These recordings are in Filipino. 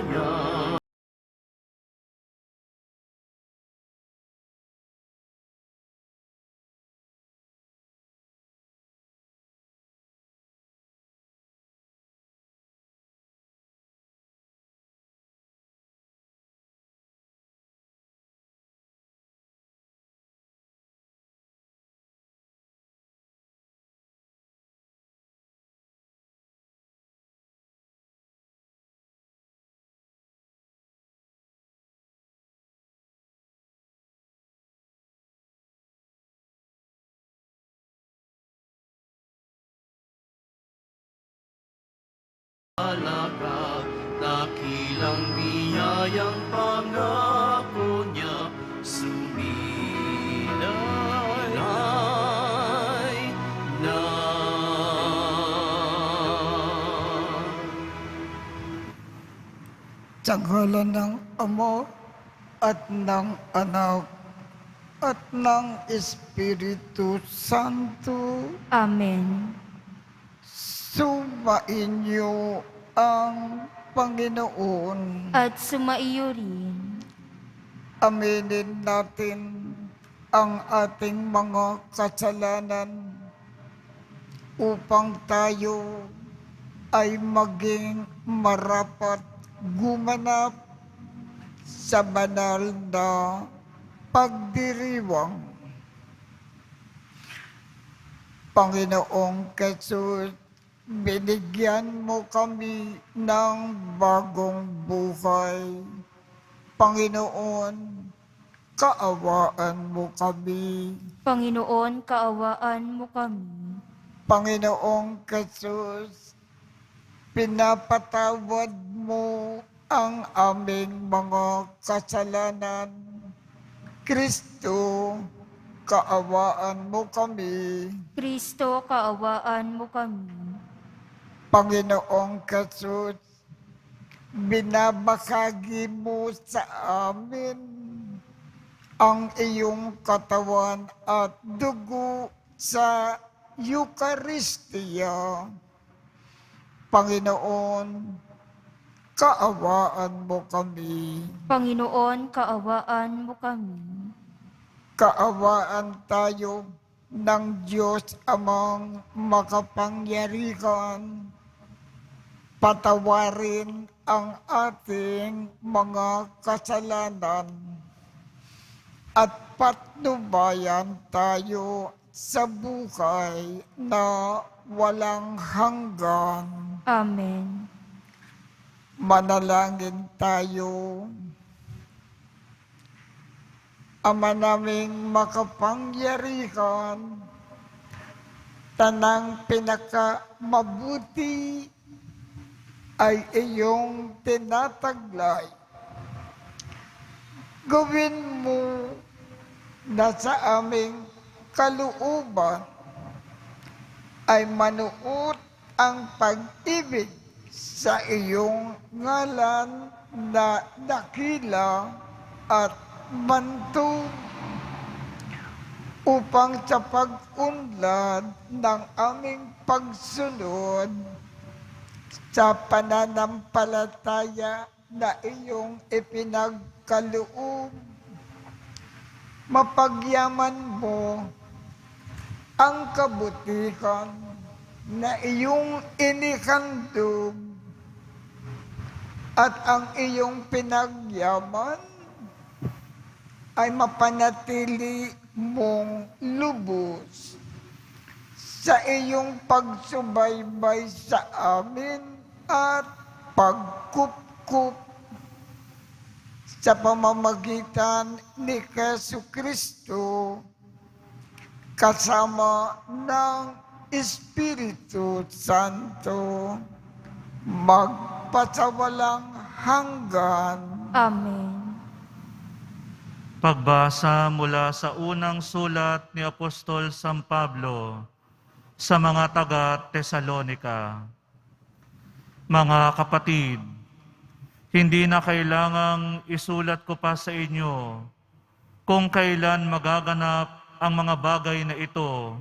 biyaya. Alaga, dakilang biyayang pangako niya, sumilay na. Sa ngalan ng Ama at ng Anak at ng Espiritu Santo, Amen. sumain niyo ang Panginoon. At sumaiyo rin. Aminin natin ang ating mga kasalanan upang tayo ay maging marapat gumanap sa banal na pagdiriwang. Panginoong Jesus, binigyan mo kami ng bagong buhay. Panginoon, kaawaan mo kami. Panginoon, kaawaan mo kami. Panginoong Jesus, pinapatawad mo ang aming mga kasalanan. Kristo, kaawaan mo kami. Kristo, kaawaan mo kami. Panginoong Jesus, binabahagi mo sa amin ang iyong katawan at dugo sa Eucharistia. Panginoon, kaawaan mo kami. Panginoon, kaawaan mo kami. Kaawaan tayo ng Diyos amang makapangyarihan. Patawarin ang ating mga kasalanan at patnubayan tayo sa buhay na walang hanggan. Amen. Manalangin tayo. Ama naming makapangyarihan, tanang pinakamabuti ay iyong tinataglay. Gawin mo na sa aming kalooban ay manuot ang pag-ibig sa iyong ngalan na dakila at bantog upang sa pag-unlad ng aming pagsunod sa pananampalataya na iyong ipinagkaloob, mapagyaman mo ang kabutihan na iyong inihandog at ang iyong pinagyaman ay mapanatili mong lubos sa iyong pagsubaybay sa amin at pagkupkup sa pamamagitan ni Jesucristo kasama ng Espiritu Santo magpasawalang hanggan. Amen. Pagbasa mula sa unang sulat ni Apostol San Pablo sa mga taga-Tesalonika. Mga kapatid, hindi na kailangang isulat ko pa sa inyo kung kailan magaganap ang mga bagay na ito,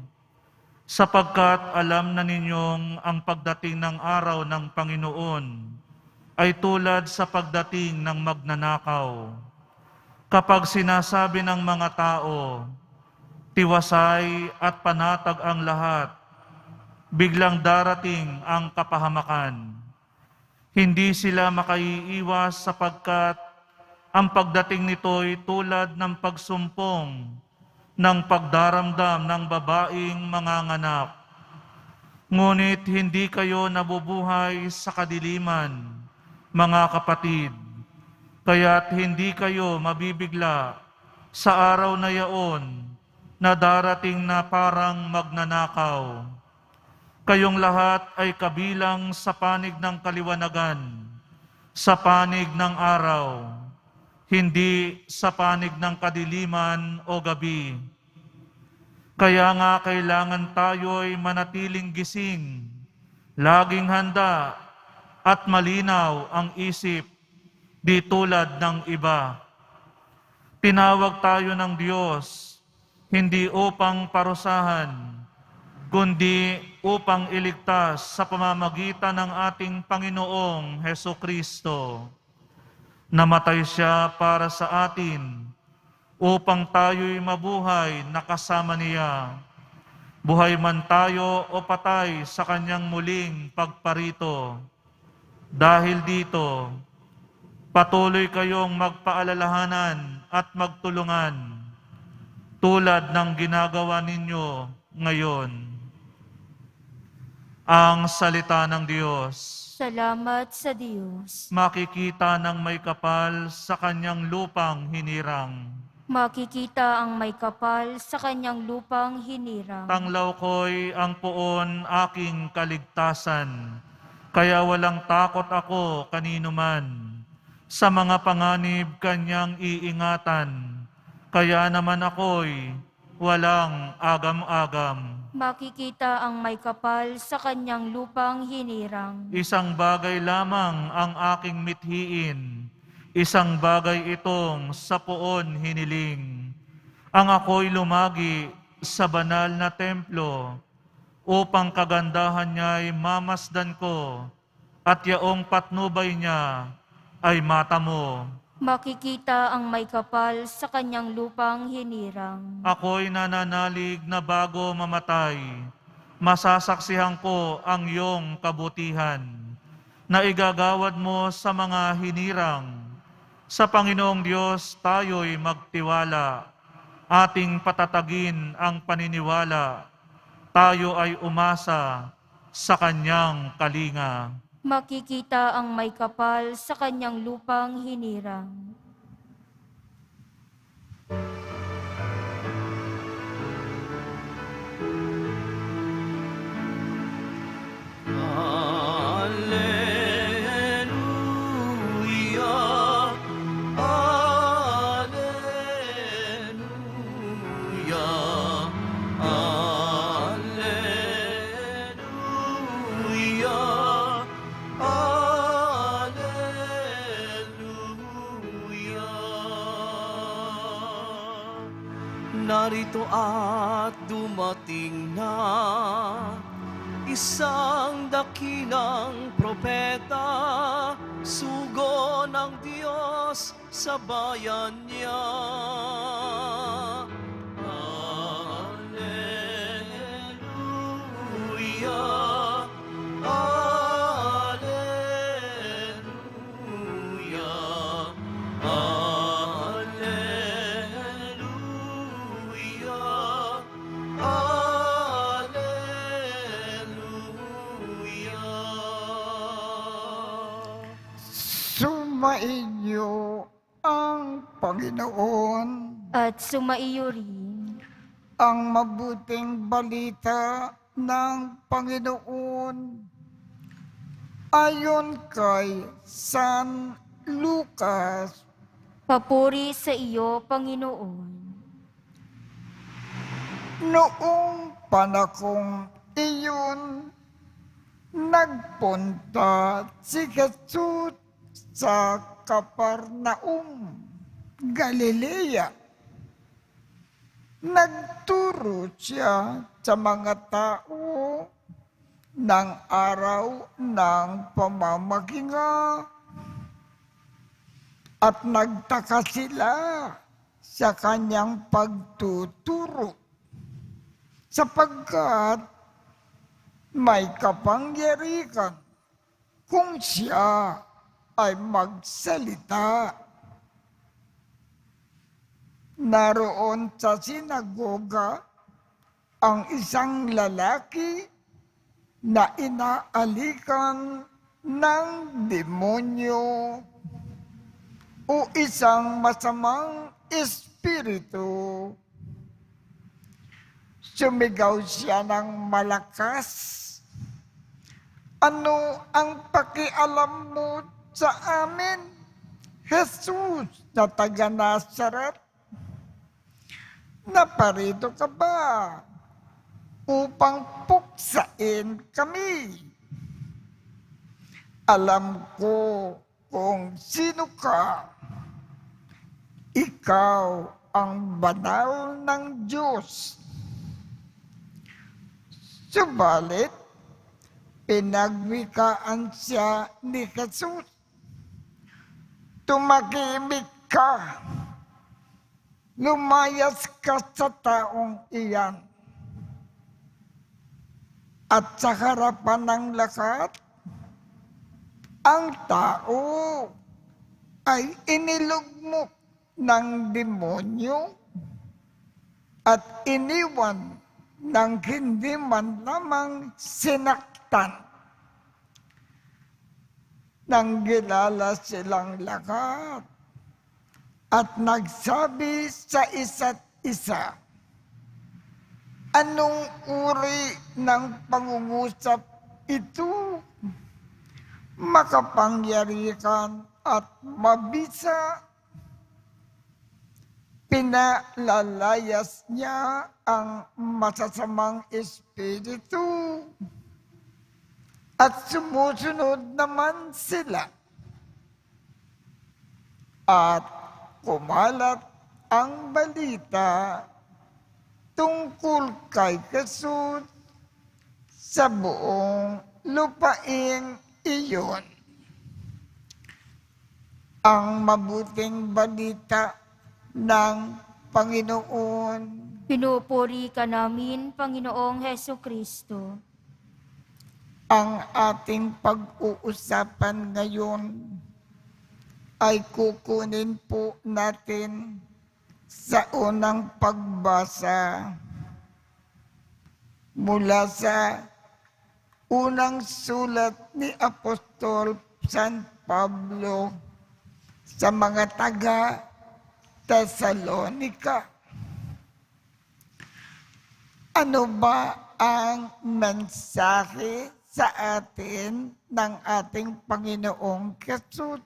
sapagkat alam na ninyong ang pagdating ng araw ng Panginoon ay tulad sa pagdating ng magnanakaw. Kapag sinasabi ng mga tao, tiwasay at panatag ang lahat, biglang darating ang kapahamakan. Hindi sila makaiiwas sapagkat ang pagdating nito'y tulad ng pagsumpong ng pagdaramdam ng babaeng manganganak. Ngunit hindi kayo nabubuhay sa kadiliman, mga kapatid, kaya't hindi kayo mabibigla sa araw na yaon na darating na parang magnanakaw. Kayong lahat ay kabilang sa panig ng kaliwanagan, sa panig ng araw, hindi sa panig ng kadiliman o gabi. Kaya nga kailangan tayo'y manatiling gising, laging handa at malinaw ang isip, di tulad ng iba. Tinawag tayo ng Diyos, hindi upang parusahan, kundi upang iligtas sa pamamagitan ng ating Panginoong Hesukristo. Namatay siya para sa atin, upang tayo'y mabuhay na kasama niya. Buhay man tayo o patay sa kanyang muling pagparito. Dahil dito, patuloy kayong magpaalalahanan at magtulungan, tulad ng ginagawa ninyo ngayon. Ang salita ng Diyos. Salamat sa Diyos. Makikita ng may kapal sa kanyang lupang hinirang. Makikita ang may kapal sa kanyang lupang hinirang. Tanglaw ko'y ang poon aking kaligtasan, kaya walang takot ako kanino man. Sa mga panganib kanyang iingatan, kaya naman ako'y walang agam-agam. Makikita ang may kapal sa kanyang lupang hinirang. Isang bagay lamang ang aking mithiin, isang bagay itong sa poon hiniling. Ang ako'y lumagi sa banal na templo, upang kagandahan niya'y mamasdan ko, at yaong patnubay niya ay mata mo. Makikita ang may kapal sa kanyang lupang hinirang. Ako'y nananalig na bago mamatay, masasaksihan ko ang iyong kabutihan, na igagawad mo sa mga hinirang. Sa Panginoong Diyos tayo'y magtiwala, ating patatagin ang paniniwala, tayo ay umasa sa kanyang kalinga. Makikita ang may kapal sa kanyang lupang hinirang. Alleluia, alleluia, alleluia, alleluia. Narito at dumating na isang dakilang propeta, sugo ng Diyos sa bayan niya. Alleluia, alleluia, alleluia. Sumainyo ang Panginoon, At sumaiyo rin ang mabuting balita ng Panginoon ayon kay San Lucas. papuri sa iyo, Panginoon. Noong panahong iyon, nagpunta si Jesus sa Kapernaum, Galilea. Nagturo siya sa mga tao ng araw ng pamamahinga At nagtaka sila sa kanyang pagtuturo, sapagkat may kapangyarihan kung siya ay magsalita. Naroon sa sinagoga ang isang lalaki na inaalikan ng demonyo o isang masamang espiritu. Sumigaw siya ng malakas, "Ano ang pakialam mo sa amin, Jesus na taga Nazaret? Naparito ka ba upang puksain kami? Alam ko kung sino ka. Ikaw ang banal ng Diyos." Subalit, pinagwikaan siya ni Jesus, "Tumahimik ka. Lumayas ka sa taong iyan." At sa harapan ng lahat, ang tao ay inilugmok ng demonyo at iniwan nang hindi man lamang sinaktan. Nang gilala silang lahat at nagsabi sa isa't isa, "Anong uri ng pangungusap ito? Makapangyarihan at mabisa." Pinalalayas niya ang masasamang espiritu at sumusunod naman sila. At kumalat ang balita tungkol kay Jesus sa buong lupain iyon. Ang mabuting balita ng Panginoon. Pinupuri ka namin, Panginoong Hesukristo. Ang ating pag-uusapan ngayon ay kukunin po natin sa unang pagbasa mula sa unang sulat ni Apostol San Pablo sa mga taga Thessalonica. Ano ba ang mensahe sa atin ng ating Panginoong Jesus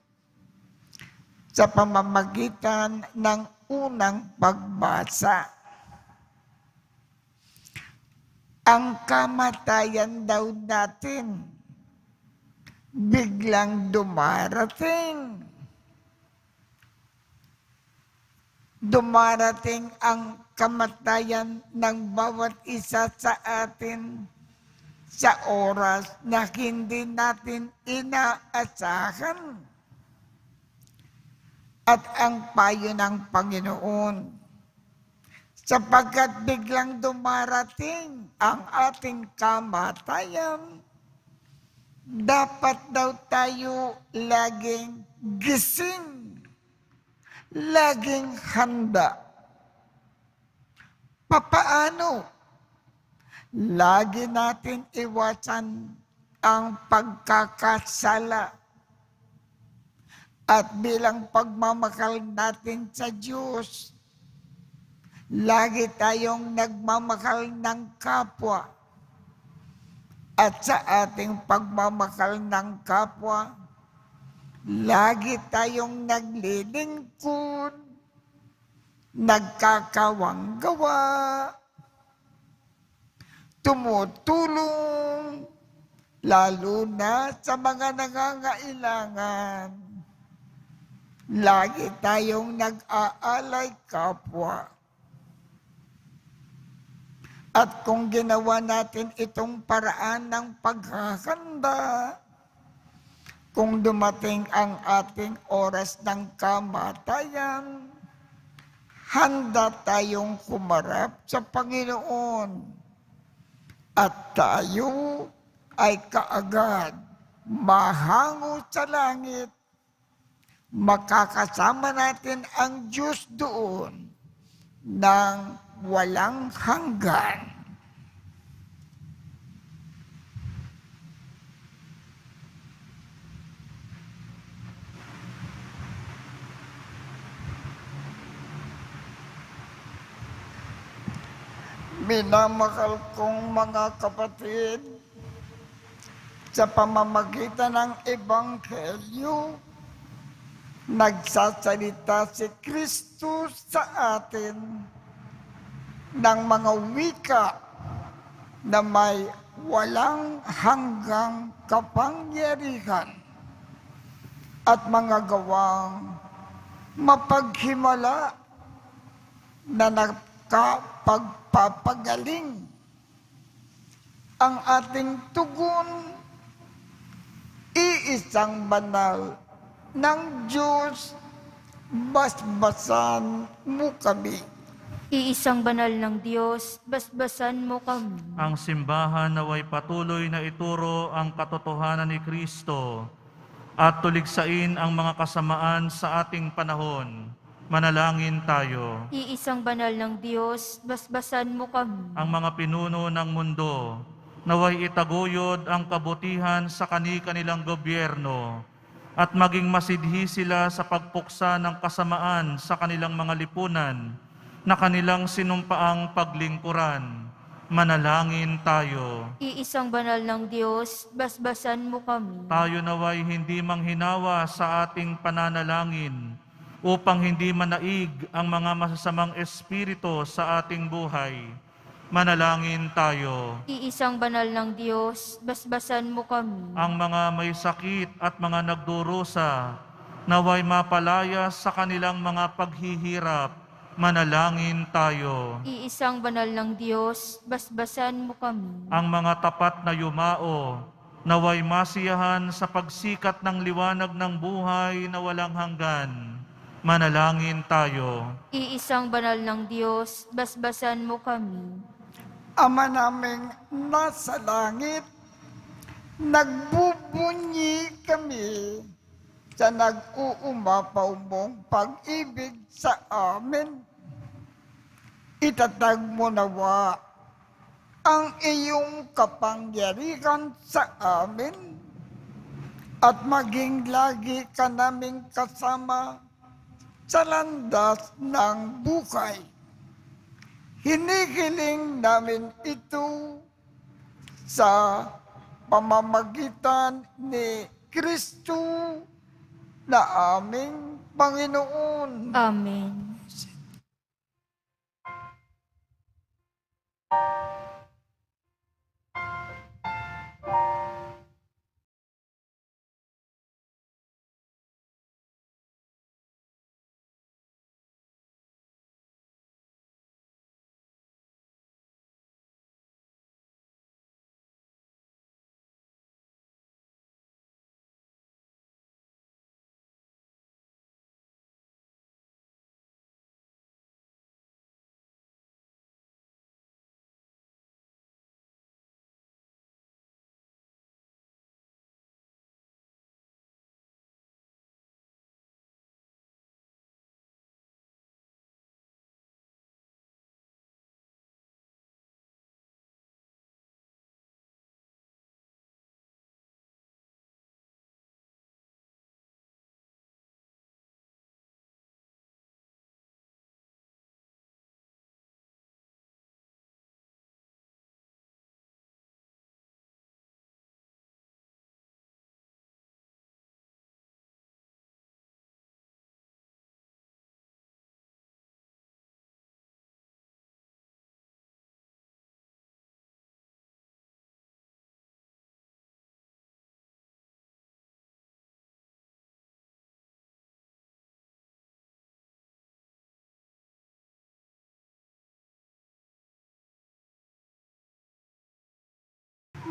sa pamamagitan ng unang pagbasa? Ang kamatayan daw natin biglang dumarating. Dumarating ang kamatayan ng bawat isa sa atin sa oras na hindi natin inaasahan. At ang payo ng Panginoon, sapagkat biglang dumarating ang ating kamatayan, dapat daw tayo laging gising, laging handa. Papaano? Lagi natin iwasan ang pagkakasala. At bilang pagmamahal natin sa Diyos, lagi tayong nagmamahal ng kapwa. At sa ating pagmamahal ng kapwa, lagi tayong naglilingkod, nagkakawang gawa, tumutulong, lalo na sa mga nangangailangan. Lagi tayong nag-aalay kapwa. At kung ginawa natin itong paraan ng paghahanda, kung dumating ang ating oras ng kamatayan, handa tayong kumarap sa Panginoon. At tayo ay kaagad mahango sa langit. Makakasama natin ang Diyos doon ng walang hanggan. Minamahal kong mga kapatid, sa pamamagitan ng Ebanghelyo, nagsasalita si Kristo sa atin ng mga wika na may walang hanggang kapangyarihan at mga gawang mapaghimala na nakapagpapagaling. Ang ating tugon, iisang banal ng Diyos, basbasan mo kami. Iisang banal ng Diyos, basbasan mo kami. Ang simbahan naway patuloy na ituro ang katotohanan ni Kristo at tuligsain ang mga kasamaan sa ating panahon. Manalangin tayo. Iisang banal ng Diyos, basbasan mo kami. Ang mga pinuno ng mundo, naway itaguyod ang kabutihan sa kani-kanilang gobyerno at maging masidhi sila sa pagpuksa ng kasamaan sa kanilang mga lipunan na kanilang sinumpaang paglingkuran. Manalangin tayo. Iisang banal ng Diyos, basbasan mo kami. Tayo naway hindi manghinawa sa ating pananalangin upang hindi manaig ang mga masasamang espiritu sa ating buhay. Manalangin tayo. Iisang banal ng Diyos, basbasan mo kami. Ang mga may sakit at mga nagdurusa, naway mapalaya sa kanilang mga paghihirap. Manalangin tayo. Iisang banal ng Diyos, basbasan mo kami. Ang mga tapat na yumao, naway masiyahan sa pagsikat ng liwanag ng buhay na walang hanggan. Manalangin tayo. Iisang banal ng Diyos, basbasan mo kami. Ama naming nasa langit, nagbubunyi kami sa nag-uumapaw mong pag-ibig sa amin. Itatag mo nawa ang iyong kapangyarihan sa amin at maging lagi ka naming kasama sa landas ng buhay. Hinihiling namin ito sa pamamagitan ni Kristo na aming Panginoon. Amen.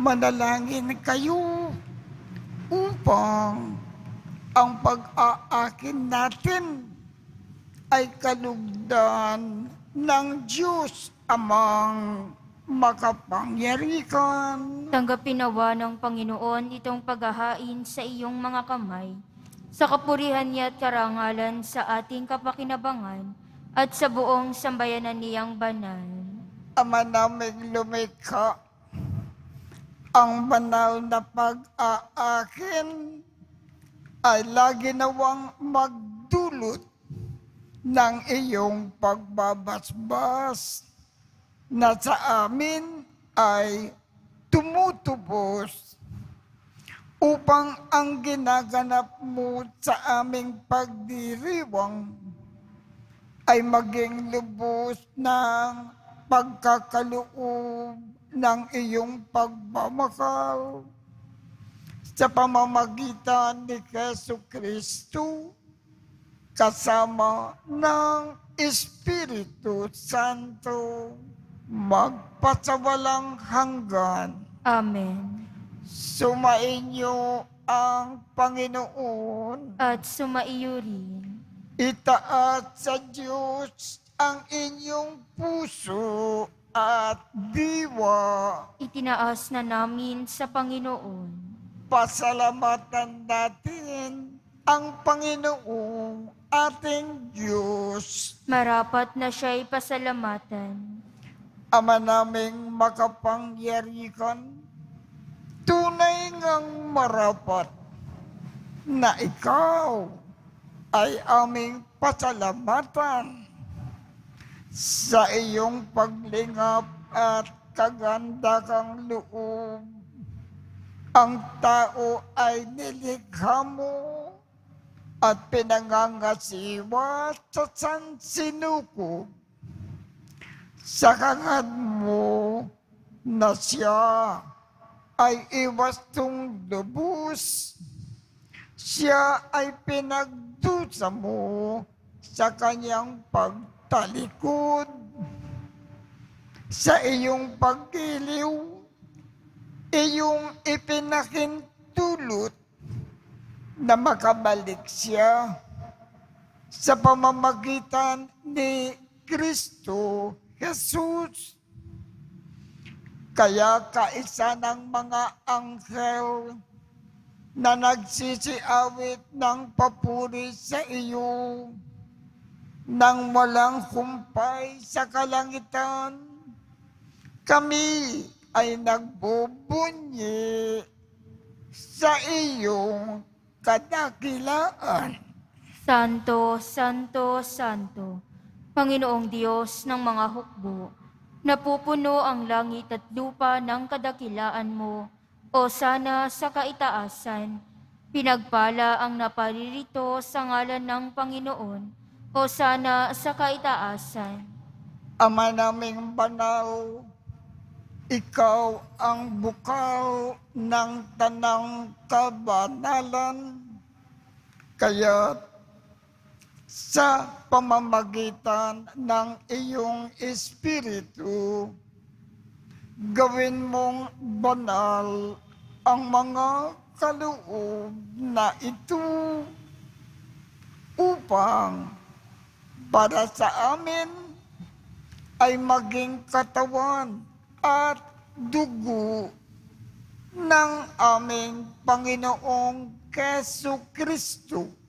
Manalangin kayo upang ang pag-aakin natin ay kalugdan ng Diyos Amang makapangyarihan. Tanggapin nawa ng Panginoon itong paghahain sa iyong mga kamay, sa kapurihan niya at karangalan sa ating kapakinabangan at sa buong sambayanan niyang banal. Ama naming lumikha, ang banal na pag-aakin ay lagi nawang magdulot ng iyong pagbabasbas na sa amin ay tumutubos upang ang ginaganap mo sa aming pagdiriwang ay maging lubos ng pagkakaloob ng iyong pagmamahal sa pamamagitan ni Jesucristo kasama ng Espiritu Santo magpasawalang hanggan. Amen. Sumainyo ang Panginoon. At sumaiyo rin. Itaas sa Diyos ang inyong puso at diwa. Itinaas na namin sa Panginoon. Pasalamatan natin ang Panginoong ating Diyos. Marapat na siya'y pasalamatan. Ama naming makapangyarihan, tunay ngang marapat na ikaw ay aming pasalamatan sa iyong paglingap at kagandakang loob. Ang tao ay nilikha mo at pinangangasiwa sa sansinukob. Sa hangad mo na siya ay iwastong lubos, siya ay pinagdusa mo sa kanyang pagtalikod. Sa iyong paggiliw, iyong ipinakintulot na makabalik siya sa pamamagitan ni Kristo Jesus. Kaya kaisa ng mga anghel na nagsisiawit ng papuri sa iyo nang walang humpay sa kalangitan, kami ay nagbubunyi sa iyong kadakilaan. Santo, Santo, Santo, Panginoong Diyos ng mga hukbo, napupuno ang langit at lupa ng kadakilaan mo, o sana sa kaitaasan, pinagpala ang naparirito sa ngalan ng Panginoon, o sana sa kaitaasan. Ama naming banal, ikaw ang bukal ng tanang kabanalan, kaya sa pamamagitan ng iyong Espiritu, gawin mong banal ang mga kaloob na ito upang para sa amin ay maging katawan at dugo ng aming Panginoong Jesucristo.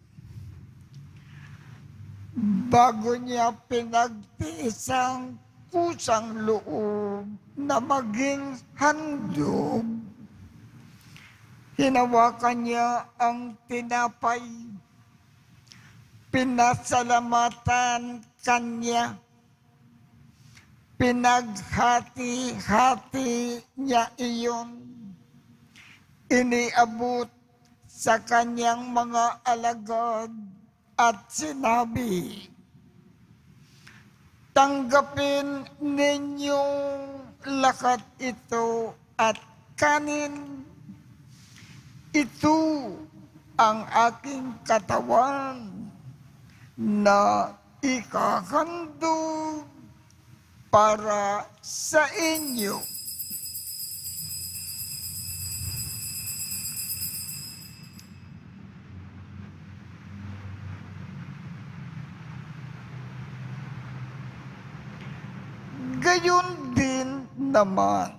Bago niya pinagtiisang kusang loob na maging handog, hinawakan niya ang tinapay, pinasalamatan kanya, pinaghati-hati niya iyon, iniabot sa kanyang mga alagad at sinabi, tanggapin ninyong lahat ito at kanin. Ito ang aking katawan na ikahandog para sa inyo. Gayon din naman,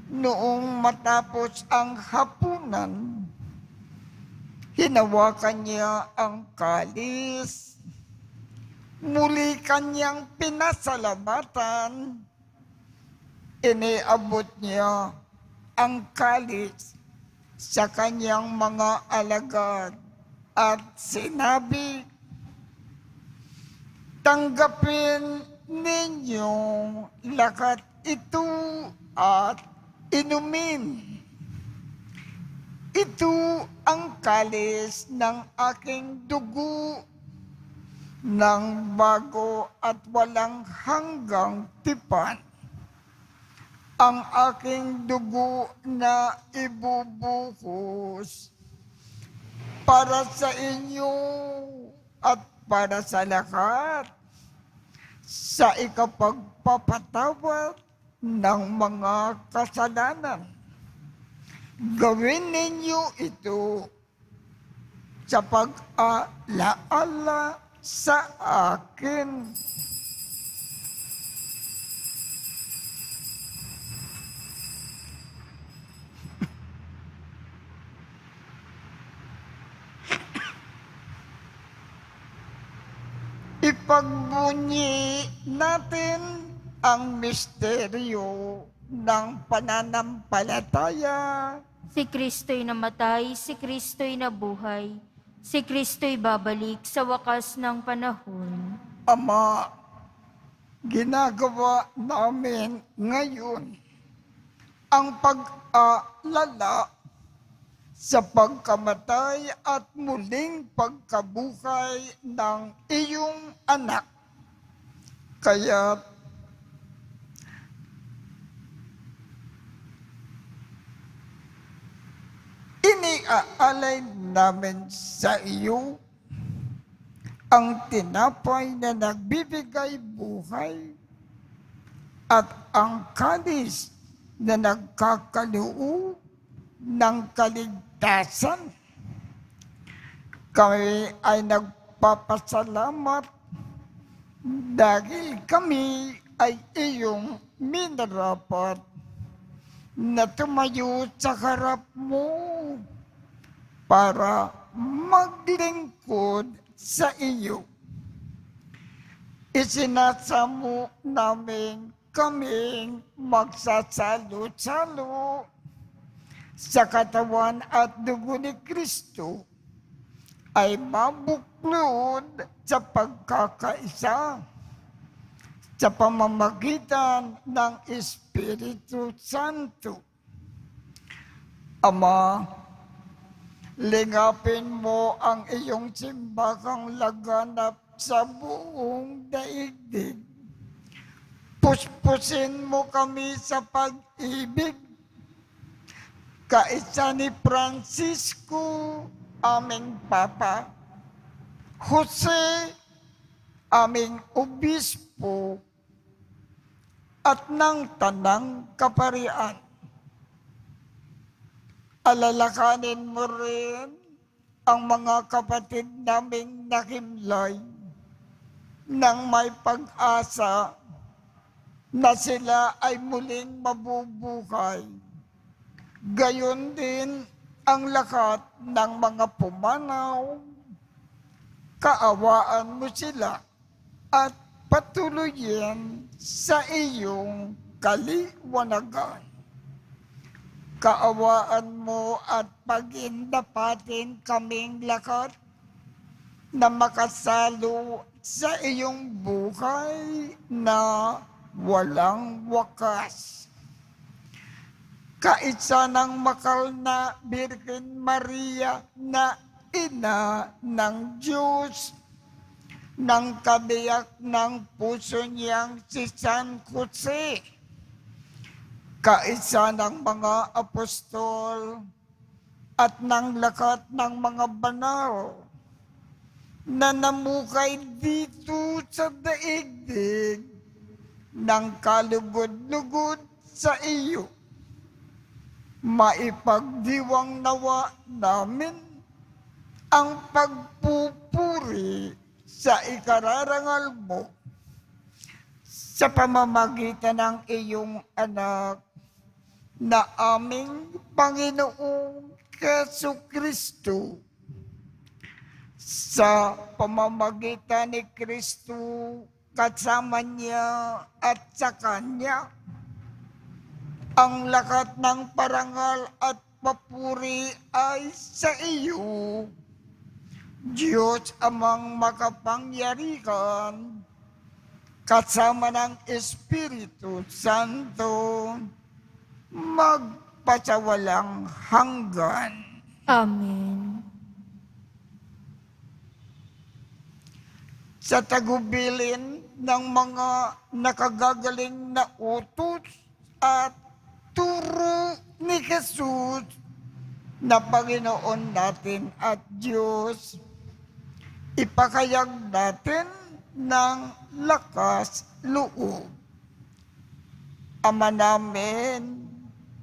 noong matapos ang hapunan, hinawakan niya ang kalis, muli kanyang pinasalamatan, iniabot niya ang kalis sa kanyang mga alagad at sinabi, tanggapin ninyong lahat ito at inumin. Ito ang kalis ng aking dugo ng bago at walang hanggang tipan. Ang aking dugo na ibubuhos para sa inyo at para sa lahat sa ikapagpapatawad ng mga kasalanan. Gawin ninyo ito sa pag-alaala sa akin. Ipagbunyi natin ang misteryo ng pananampalataya. Si Kristo'y namatay, si Kristo'y nabuhay, si Kristo'y babalik sa wakas ng panahon. Ama, ginagawa namin ngayon ang pag-aalala sa pagkamatay at muling pagkabuhay ng iyong anak. Kaya iniaalay namin sa iyo ang tinapay na nagbibigay buhay at ang kalis na nagkakaloob ng kaligtasan. Kami ay nagpapasalamat dahil kami ay iyong minarapat na tumayo sa harap mo para maglingkod sa iyo. Isinasamo namin kaming magsasalo-salo sa katawan at dugo ni Kristo ay mabuklod sa pagkakaisa sa pamamagitan ng Espiritu Santo. Ama, lingapin mo ang iyong simbahang laganap sa buong daigdig. Puspusin mo kami sa pag-ibig, kaisa ni Francisco, aming Papa, Jose, aming Obispo, at ng Tanang Kaparian. Alalakanin mo rin ang mga kapatid naming nakimlay nang may pag-asa na sila ay muling mabubuhay. Gayon din ang lahat ng mga pumanaw, kaawaan mo sila at patuloyin sa iyong kaliwanagan. Kaawaan mo at pagindapatin kaming lahat na makasalo sa iyong buhay na walang wakas. Kaisa ng makal na Birhen Maria na ina ng Diyos, ng kabiyak ng puso niyang si San Jose, kaisa ng mga apostol at ng lahat ng mga banal na namukay dito sa daigdig ng kalugod-lugod sa iyo. Maipagdiwang nawa namin ang pagpupuri sa ikararangal mo sa pamamagitan ng iyong anak na aming Panginoong Jesucristo. Sa pamamagitan ni Kristo, kasama niya at sa Kanya, ang lakat ng parangal at papuri ay sa iyo, Diyos amang makapangyarihan, kasama ng Espiritu Santo, magpasawalang hanggan. Amen. Sa tagubilin ng mga nakagagaling na utos at turo ni Jesus na Panginoon natin at Diyos, ipakayag natin ng lakas loob. Ama namin,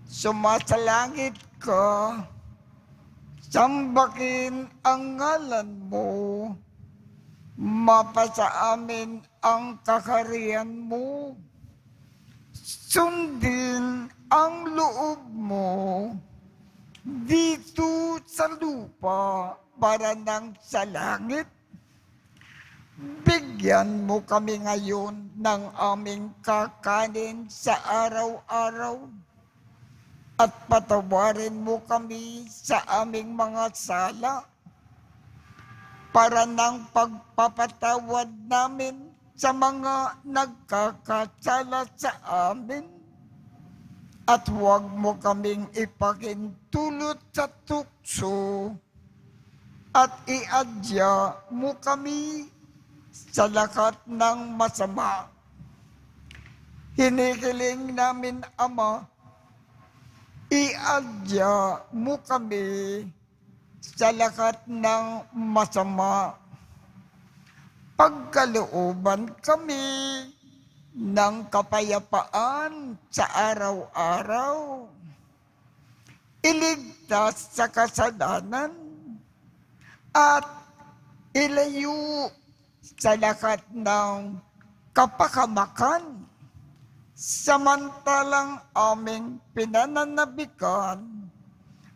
sumasalangit ka, sambakin ang ngalan mo, mapasa amin ang kakarian mo, sundin ang loob mo dito sa lupa para nang sa langit. Bigyan mo kami ngayon ng aming kakanin sa araw-araw at patawarin mo kami sa aming mga sala para ng pagpapatawad namin sa mga nagkakasala sa amin. At huwag mo kaming ipakintulot sa tukso at iadya mo kami sa lakat ng masama. Hinihiling namin, Ama, iadya mo kami sa lakat ng masama. Pagkalooban kami ng kapayapaan sa araw-araw. Iligtas sa kasalanan at ilayo sa lakat ng kapakamakan. Samantalang aming pinananabikan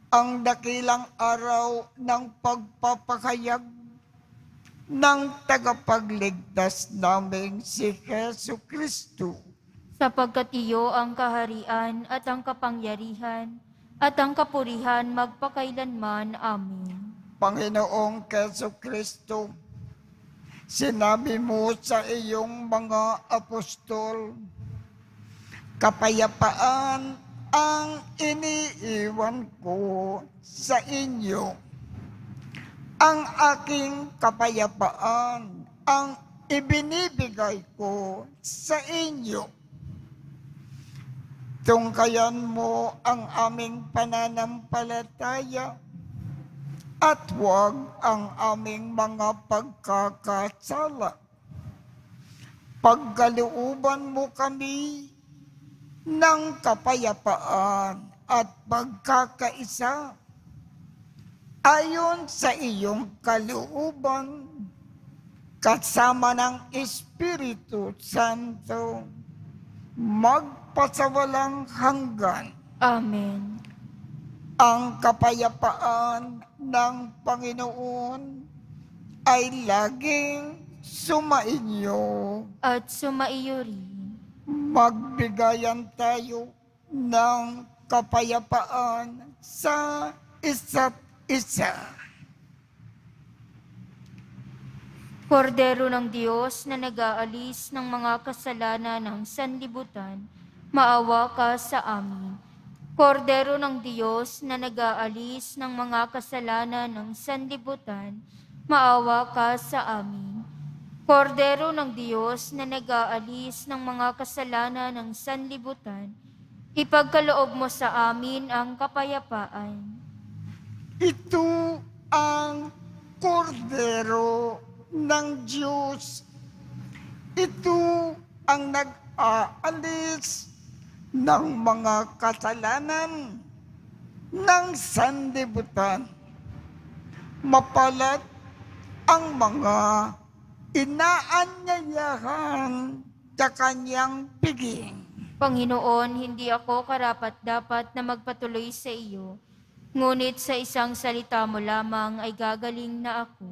ang dakilang araw ng pagpapakayag ng tagapagligtas naming si Jesucristo. Sapagkat iyo ang kaharian at ang kapangyarihan at ang kapurihan magpakailanman. Amen. Panginoong Jesucristo, sinabi mo sa iyong mga apostol, kapayapaan ang iniiwan ko sa inyo. Ang aking kapayapaan ang ibinibigay ko sa inyo. Tungkayan mo ang aming pananampalataya at huwag ang aming mga pagkakasala. Pagkalooban mo kami ng kapayapaan at pagkakaisa ayon sa iyong kalooban, kasama ng Espiritu Santo, magpasawalang hanggan. Amen. Ang kapayapaan ng Panginoon ay laging sumainyo. At sumaiyo rin. Magbigayan tayo ng kapayapaan sa isa't isa. Kordero ng Diyos na nag-aalis ng mga kasalanan ng sanlibutan, maawa ka sa amin. Kordero ng Diyos na nag-aalis ng mga kasalanan ng sanlibutan, maawa ka sa amin. Kordero ng Diyos na nag-aalis ng mga kasalanan ng sanlibutan, ipagkaloob mo sa amin ang kapayapaan. Ito ang kordero ng Diyos. Ito ang nag-aalis ng mga kasalanan ng sanlibutan. Mapalad ang mga inaanyayahan sa kanyang piging. Panginoon, hindi ako karapat-dapat na magpatuloy sa iyo, ngunit sa isang salita mo lamang ay gagaling na ako.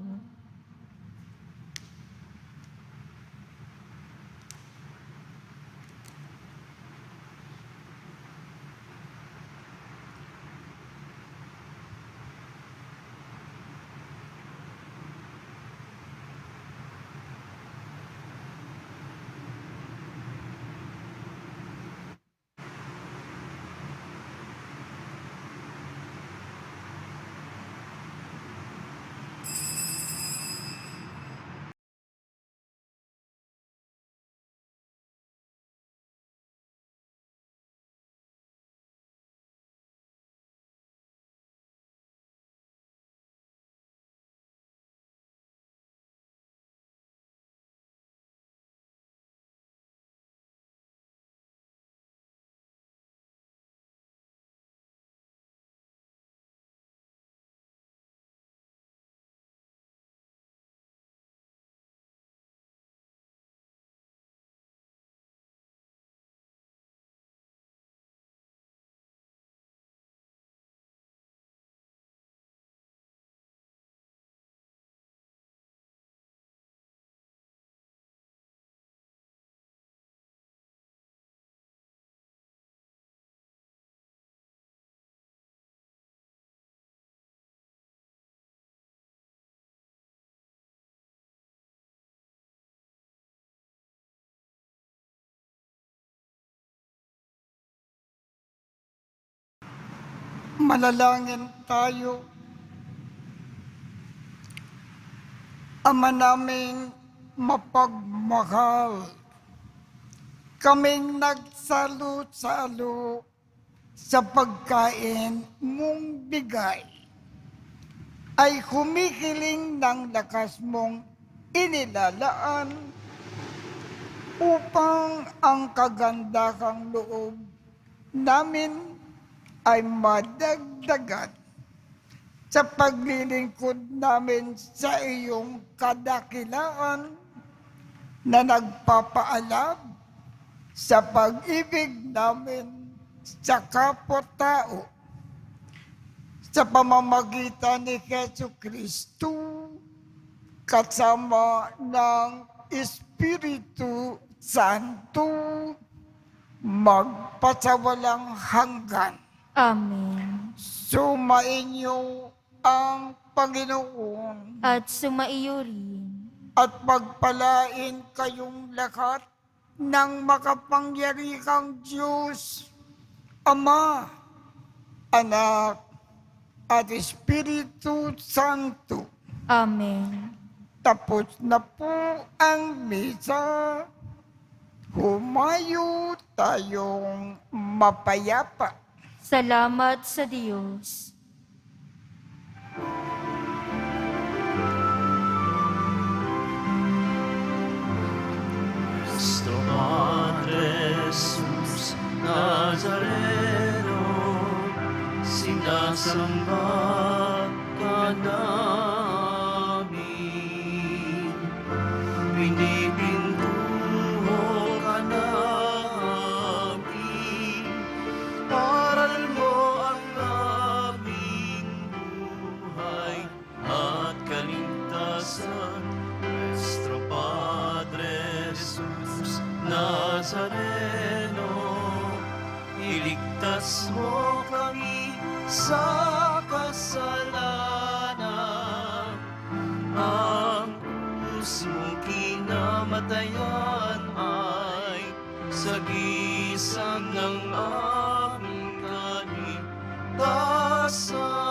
Manalangin tayo. Ama naming mapagmahal, kaming nagsalo-salo sa pagkain mong bigay, ay humihiling ng lakas mong inilalaan upang ang kagandahang loob namin ay madagdagan sa paglilingkod namin sa iyong kadakilaan na nagpapaalab sa pag-ibig namin sa kapwa-tao sa pamamagitan ni Jesucristo kasama ng Espiritu Santo magpasawalang hanggan. Amen. Sumainyo ang Panginoon At sumaiyo rin. at pagpalain kayong lahat ng makapangyarihang Diyos, Ama, Anak, at Espiritu Santo. Amen. Tapos na po ang misa. Humayo tayong mapayapa. Salamat sa Diyos. Nuestro Padre Jesus Nazareno, sinasamba ka namin, pinipintuho ka namin, aral mo ang aming buhay at kaligtasan. Nuestro Padre Jesus Nazareno, iligtas mo kami sa kasalanan. Ang krus mong kinamatayan ay sagisag ng aming kaligtasan.